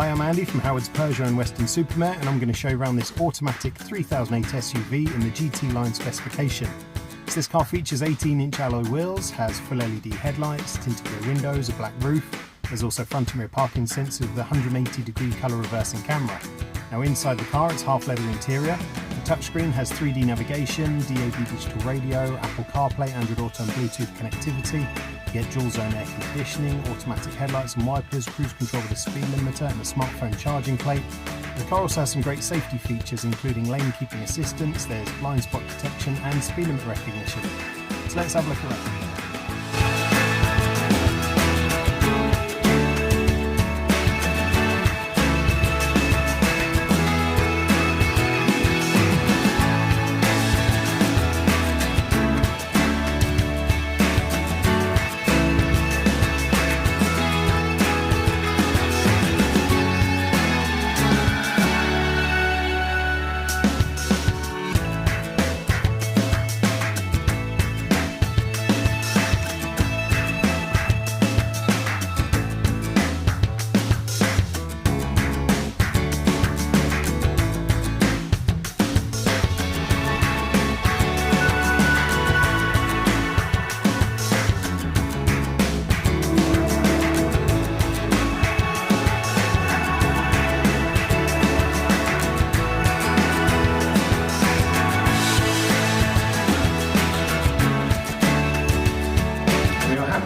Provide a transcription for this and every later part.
Hi, I'm Andy from Howard's Persia and Western Supermare, and I'm going to show you around this automatic 3008 SUV in the GT line specification. So this car features 18-inch alloy wheels, has full LED headlights, tinted rear windows, a black roof. There's also front and rear parking sensors with a 180-degree colour reversing camera. Now inside the car, it's half-leather interior. The touchscreen has 3D navigation, DAB digital radio, Apple CarPlay, Android Auto and Bluetooth connectivity. You get dual zone air conditioning, automatic headlights and wipers, cruise control with a speed limiter and a smartphone charging plate. The car also has some great safety features, including lane keeping assistance, there's blind spot detection and speed limit recognition. So let's have a look around.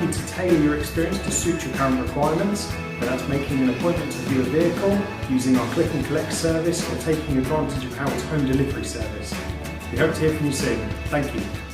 To tailor your experience to suit your current requirements, whether that's making an appointment to view a vehicle, using our click and collect service, or taking advantage of Howard's home delivery service. We hope to hear from you soon. Thank you.